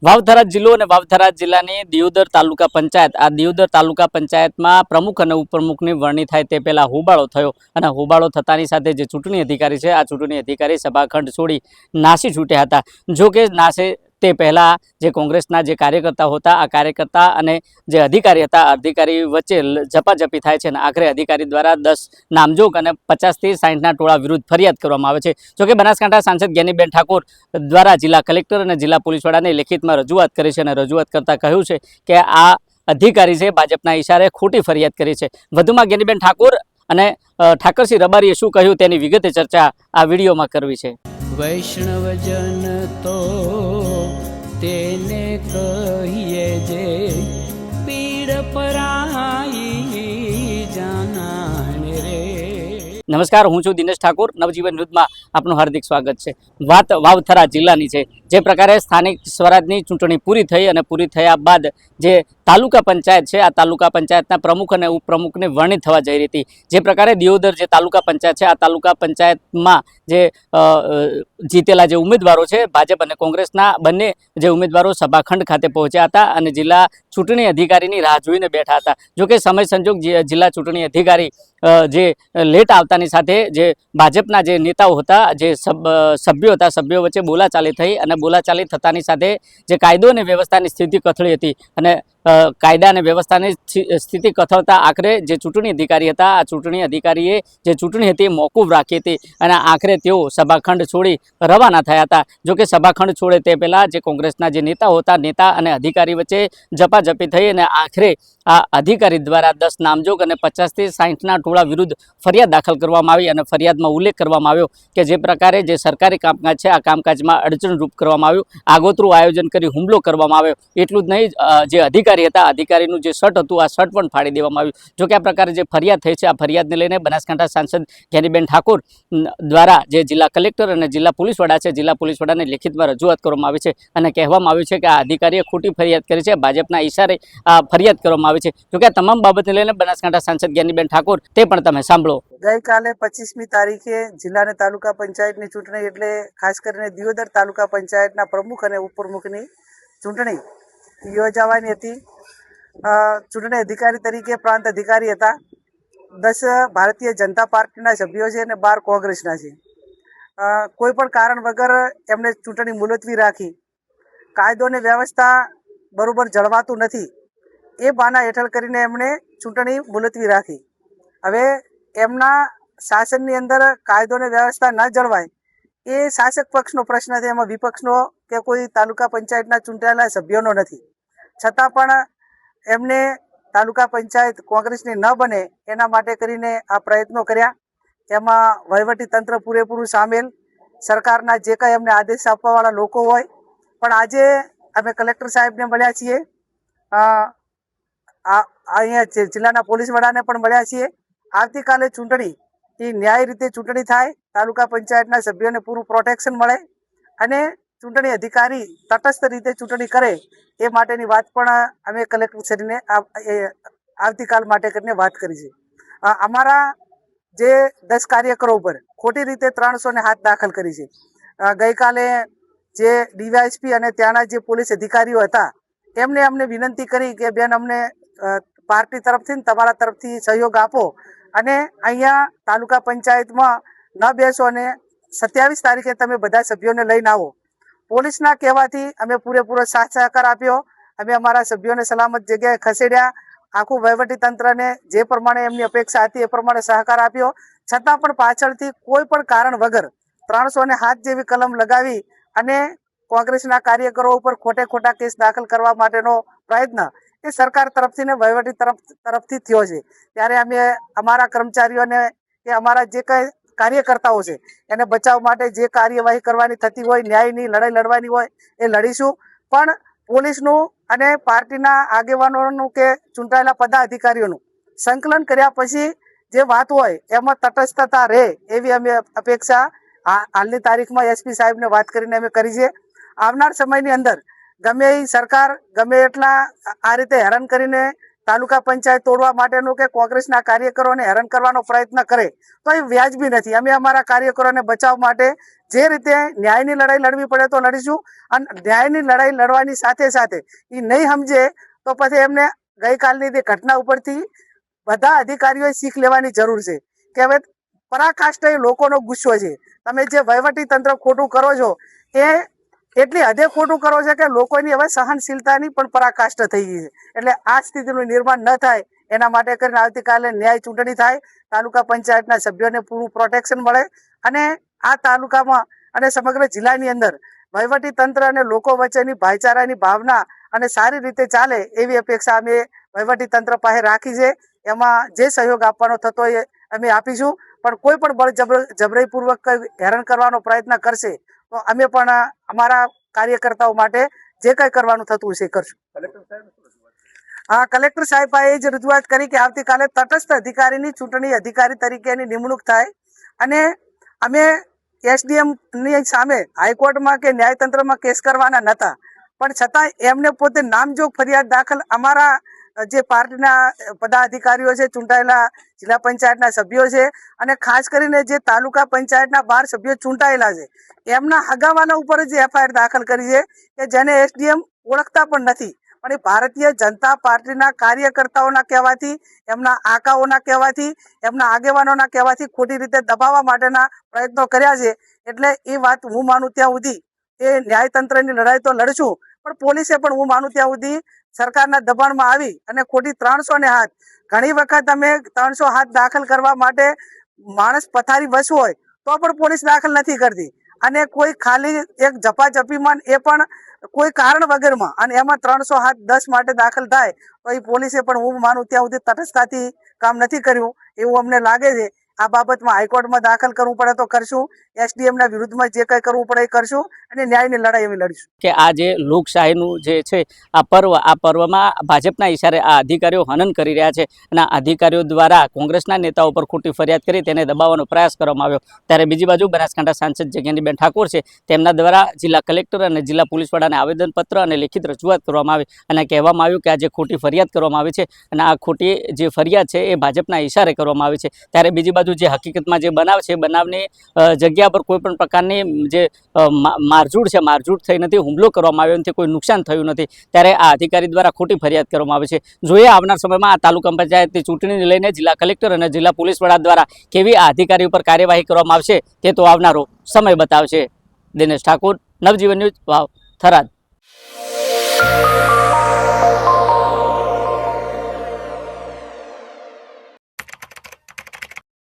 વાવથરા જિલ્લો અને વાવથરા જિલ્લાની દિયોદર તાલુકા પંચાયત આ દિયોદર તાલુકા પંચાયતમાં પ્રમુખ અને ઉપપ્રમુખની વરણી થાય તે પહેલા હોબાળો થયો અને હોબાળો થતાની સાથે જે ચૂંટણી અધિકારી છે આ ચૂંટણી અધિકારી સભાખંડ છોડી નાસી છૂટ્યા હતા। જો કે નાસે તે પહેલા જે કોંગ્રેસના જે કાર્યકર્તાઓ હતા આ કાર્યકર્તા અને જે અધિકારી હતા અધિકારી વચ્ચે ઝપાઝપી થાય છે અને આખરે અધિકારી દ્વારા 10 નામજોગ અને 50 થી 60ના ટોળા વિરુદ્ધ ફરિયાદ કરવામાં આવે છે। જો કે બનાસકાંઠા સાંસદ જ્ઞાનીબેન ઠાકોર દ્વારા જિલ્લા કલેક્ટર અને જિલ્લા પોલીસ વડાને લેખિતમાં રજૂઆત કરી છે અને રજૂઆત કરતા કહ્યું છે કે આ અધિકારી છે ભાજપના ઇશારે ખોટી ફરિયાદ કરી છે। વધુમાં જ્ઞાનીબેન ઠાકોર અને ઠાકરસિંહ રબારીએ શું કહ્યું તેની વિગતે ચર્ચા આ વિડીયોમાં કરવી છે। વૈષ્ણવજન તો તેને કહીએ જે પીડ પરાઈ જાનાને રે। નમસ્કાર, હું છું દિનેશ ઠાકોર। નવજીવન ન્યૂઝમાં આપનું હાર્દિક સ્વાગત છે। વાત વાવથરા જિલ્લાની છે। જે પ્રકારે સ્થાનિક સ્વરાજની ચૂંટણી પૂરી થઈ અને પૂરી થયા બાદ જે તાલુકા પંચાયત છે આ તાલુકા પંચાયતના પ્રમુખ અને ઉપપ્રમુખની વરણી થવા જઈ રહી હતી। જે પ્રકારે દિયોદર જે તાલુકા પંચાયત છે આ તાલુકા પંચાયતમાં જે જીતેલા જે ઉમેદવારો છે ભાજપ અને કોંગ્રેસના બંને જે ઉમેદવારો સભાખંડ ખાતે પહોંચ્યા હતા અને જિલ્લા ચૂંટણી અધિકારીની રાહ જોઈને બેઠા હતા। જોકે સમય સંજોગ જિલ્લા ચૂંટણી અધિકારી જે લેટ આવતાની સાથે જે ભાજપના જે નેતાઓ હતા જે સભ્યો હતા સભ્યો વચ્ચે બોલાચાલી થઈ અને બોલાચાલી થતાની સાથે જે કાયદો અને વ્યવસ્થાની સ્થિતિ કથળી હતી અને કાયદા અને વ્યવસ્થાની સ્થિતિ કથળતા આખરે જે ચૂંટણી અધિકારી હતા આ ચૂંટણી અધિકારીએ જે ચૂંટણી હતી મોકૂફ રાખી હતી અને આખરે તેઓ સભાખંડ છોડી રવાના થયા હતા। જોકે સભાખંડ છોડે તે પહેલાં જે કોંગ્રેસના જે નેતાઓ હતા નેતા અને અધિકારી વચ્ચે ઝપાઝપી થઈ અને આખરે આ અધિકારી દ્વારા 10 નામજોગ અને 50 થી 60ના ટોળા વિરુદ્ધ ફરિયાદ દાખલ કરવામાં આવી અને ફરિયાદમાં ઉલ્લેખ કરવામાં આવ્યો કે જે પ્રકારે જે સરકારી કામકાજ છે આ કામકાજમાં અડચણરૂપ કરવામાં આવ્યું, આગોતરું આયોજન કરી હુમલો કરવામાં આવ્યો। એટલું જ નહીં, જે અધિકારી હતા અધિકારીનું જે શર્ટ હતું આ શર્ટ પણ ફાડી દેવામાં આવ્યું। જો કે આ પ્રકારે જે ફરિયાદ થઈ છે આ ફરિયાદને લઈને બનાસકાંઠા સાંસદ જ્ઞાનીબેન ઠાકોર દ્વારા જે જિલ્લા કલેક્ટર અને જિલ્લા પોલીસ વડા છે જિલ્લા પોલીસ વડાને લેખિતમાં રજૂઆત કરવામાં આવી છે અને કહેવામાં આવ્યું છે કે આ અધિકારીએ ખોટી ફરિયાદ કરી છે, ભાજપના ઇશારે આ ફરિયાદ કરવામાં આવી છે। જોકે આ તમામ બાબતને લઈને બનાસકાંઠા સાંસદ જ્ઞાનીબેન ઠાકોર તે પણ તમે સાંભળો। ગઈકાલે 25મી તારીખે જિલ્લા અને તાલુકા પંચાયતની ચૂંટણી એટલે ખાસ કરીને દિયોદર તાલુકા પંચાયતના પ્રમુખ અને ઉપપ્રમુખની ચૂંટણી યોજાવાની હતી। ચૂંટણી અધિકારી તરીકે પ્રાંત અધિકારી હતા। 10 ભારતીય જનતા પાર્ટીના સભ્યો છે અને 12 કોંગ્રેસના છે। કોઈ પણ કારણ વગર એમણે ચૂંટણી મુલતવી રાખી। કાયદો અને વ્યવસ્થા બરોબર જળવાતું નથી એ બહાના હેઠળ કરીને એમણે ચૂંટણી મુલતવી રાખી। હવે એમના શાસનની અંદર કાયદો અને વ્યવસ્થા ન જળવાય એ શાસક પક્ષનો પ્રશ્ન છે, એમાં વિપક્ષનો કે કોઈ તાલુકા પંચાયતના ચૂંટાયેલા સભ્યોનો નથી। છતાં પણ એમને તાલુકા પંચાયત કોંગ્રેસની ન બને એના માટે કરીને આ પ્રયત્નો કર્યા। એમાં વહીવટી તંત્ર પૂરેપૂરું સામેલ, સરકારના જે કંઈ એમને આદેશ આપવાવાળા લોકો હોય। પણ આજે અમે કલેક્ટર સાહેબને મળ્યા છીએ, અહીંયા જિલ્લાના પોલીસ વડાને પણ મળ્યા છીએ। આવતીકાલે ચૂંટણી એ ન્યાય રીતે ચૂંટણી થાય, તાલુકા પંચાયતના સભ્યોને પૂરું પ્રોટેક્શન મળે અને ચૂંટણી અધિકારી તટસ્થ રીતે ચૂંટણી કરે એ માટેની વાત પણ અમે કલેક્ટરશ્રીને આવતીકાલ માટે કરીને વાત કરી છે। અમારા જે 10 કાર્યકરો ઉપર ખોટી રીતે 307 દાખલ કરી છે। ગઈકાલે જે ડીવાયએસપી અને ત્યાંના જે પોલીસ અધિકારીઓ હતા એમને અમને વિનંતી કરી કે બેન અમને પાર્ટી તરફથી ને તમારા તરફથી સહયોગ આપો અને અહીંયા તાલુકા પંચાયતમાં ન બેસો અને 27 તારીખે તમે બધા સભ્યોને લઈને આવો। પોલીસના કહેવાથી અમે પૂરેપૂરો સાથ સહકાર આપ્યો। અમે અમારા સભ્યોને સલામત જગ્યાએ ખસેડ્યા। આખું વહીવટી તંત્રને જે પ્રમાણે એમની અપેક્ષા હતી એ પ્રમાણે સહકાર આપ્યો। છતાં પણ પાછળથી કોઈ પણ કારણ વગર 307 જેવી કલમ લગાવી અને કોંગ્રેસના કાર્યકરો ઉપર ખોટા કેસ દાખલ કરવા માટેનો પ્રયત્ન એ સરકાર તરફથી ને વહીવટી તરફથી થયો છે। ત્યારે અમે અમારા કર્મચારીઓને કે અમારા જે કંઈ કાર્યકર્તાઓ છે એને બચાવ માટે જે કાર્યવાહી કરવાની થતી હોય, ન્યાયની લડાઈ લડવાની હોય એ લડીશું। પણ પોલીસનું અને પાર્ટીના આગેવાનોનું કે ચૂંટાયેલા પદાધિકારીઓનું સંકલન કર્યા પછી જે વાત હોય એમાં તટસ્થતા રહે એવી અમે અપેક્ષા હાલની તારીખમાં એસપી સાહેબને વાત કરીને અમે કરી છે। આવનાર સમયની અંદર ગમે એ સરકાર ગમે એટલા આ રીતે હેરાન કરીને તાલુકા પંચાયત તોડવા માટેનું કે કોંગ્રેસના કાર્યકરોને હેરાન કરવાનો પ્રયત્ન કરે તો એ વ્યાજબી નથી. અમે અમારા કાર્યકરોને બચાવવા માટે જે રીતે ન્યાયની લડાઈ લડવી પડે તો લડીશું, અને ન્યાયની લડાઈ લડવાની સાથે સાથે એ નહીં સમજે તો પછી એમને ગઈકાલની તે ઘટના ઉપરથી બધા અધિકારીઓએ શીખ લેવાની જરૂર છે કે હવે પરાકાષ્ઠા એ લોકોનો ગુસ્સો છે. તમે જે વહીવટી તંત્ર ખોટું કરો છો એ એટલી હદે ખોટું કરો છે કે લોકોની હવે સહનશીલતાની પણ પરાકાષ્ઠા થઈ ગઈ છે. એટલે આ સ્થિતિનું નિર્માણ ન થાય એના માટે કરીને આવતીકાલે ન્યાય ચૂંટણી થાય, તાલુકા પંચાયતના સભ્યોને પૂરું પ્રોટેક્શન મળે અને આ તાલુકામાં અને સમગ્ર જિલ્લાની અંદર વહીવટી તંત્ર અને લોકો વચ્ચેની ભાઈચારાની ભાવના અને સારી રીતે ચાલે એવી અપેક્ષા અમે વહીવટી તંત્ર પાસે રાખી છે. એમાં જે સહયોગ આપવાનો થતો હોય અમે આપીશું, પણ કોઈ પણ જબરાઈપૂર્વક હેરાન કરવાનો પ્રયત્ન કરશે તો અમે પણ અમારા કાર્યકર્તાઓ માટે જે કંઈ કરવાનું થતું હશે કરશું. હા, કલેક્ટર સાહેબ એ જ રજૂઆત કરી કે આવતીકાલે તટસ્થ અધિકારીની ચૂંટણી અધિકારી તરીકેની નિમણૂક થાય અને અમે એસડીએમ ની સામે હાઈકોર્ટમાં કે ન્યાયતંત્રમાં કેસ કરવાના નહોતા, પણ છતાં એમને પોતે નામજોગ ફરિયાદ દાખલ અમારા જે પાર્ટીના પદાધિકારીઓ છે, ચૂંટાયેલા જિલ્લા પંચાયતના સભ્યો છે અને ખાસ કરીને જે તાલુકા પંચાયતના 12 સભ્યો ચૂંટાયેલા છે એમના હગાવાના ઉપર જે એફઆઈઆર દાખલ કરી છે કે જેને એસડીએમ ઓળખતા પણ નથી, પણ એ ભારતીય જનતા પાર્ટીના કાર્યકર્તાઓના કહેવાથી, એમના આકાઓના કહેવાથી, એમના આગેવાનોના કહેવાથી ખોટી રીતે દબાવવા માટેના પ્રયત્નો કર્યા છે. એટલે એ વાત હું માનું ત્યાં સુધી એ ન્યાયતંત્રની લડાઈ તો લડશું, પણ પોલીસે પણ હું માનું ત્યાં સુધી સરકારના દબાણમાં આવી અને ખોટી 307 ઘણી વખત અમે 307 દાખલ કરવા માટે માણસ પથારી વસ હોય તો પણ પોલીસ દાખલ નથી કરતી, અને કોઈ ખાલી એક ઝપાઝપીમાં એ પણ કોઈ કારણ વગરમાં, અને એમાં 307-10 માટે દાખલ થાય તો એ પોલીસે પણ હું માનું ત્યાં સુધી તટસ્થતાથી કામ નથી કર્યું એવું અમને લાગે છે. આ બાબતમાં હાઈકોર્ટમાં દાખલ કરવું પડે તો કરશું, એસડીએમના વિરુદ્ધમાં જે કંઈ કરવું પડે એ કરશું અને ન્યાયની લડાઈ અમે લડીશું. કે આ જે લોકશાહીનું જે છે આ પર્વમાં ભાજપના ઇશારે આ અધિકારીઓ હનન કરી રહ્યા છે અને આ અધિકારીઓ દ્વારા કોંગ્રેસના નેતાઓ પર ખોટી ફરિયાદ કરી તેને દબાવવાનો પ્રયાસ કરવામાં આવ્યો. ત્યારે બીજી બાજુ બનાસકાંઠા સાંસદ જગનીબેન ઠાકોર છે, તેમના દ્વારા જિલ્લા કલેક્ટર અને જિલ્લા પોલીસ વડાને આવેદનપત્ર અને લેખિત રજૂઆત કરવામાં આવી અને કહેવામાં આવ્યું કે આ જે ખોટી ફરિયાદ કરવામાં આવી છે અને આ ખોટી જે ફરિયાદ છે એ ભાજપના ઇશારે કરવામાં આવી છે. ત્યારે બીજી બાજુ જે હકીકતમાં જે બનાવ છે, બનાવની જગ્યા પર કોઈ પણ પ્રકારની જે મારઝૂડ થઈ નથી, હુમલો કરવામાં આવ્યો નથી, કોઈ નુકસાન થયું નથી. ત્યારે આ અધિકારી દ્વારા ખોટી ફરિયાદ કરવામાં આવે છે. જોઈએ આવનાર સમયમાં આ તાલુકા પંચાયતની ચૂંટણીને લઈને જિલ્લા કલેક્ટર અને જિલ્લા પોલીસ વડા દ્વારા કેવી આ અધિકારી ઉપર કાર્યવાહી કરવામાં આવશે તે તો આવનારો સમય બતાવશે. દિનેશ ઠાકોર, નવજીવન ન્યૂઝ, વાવ, થરાદ.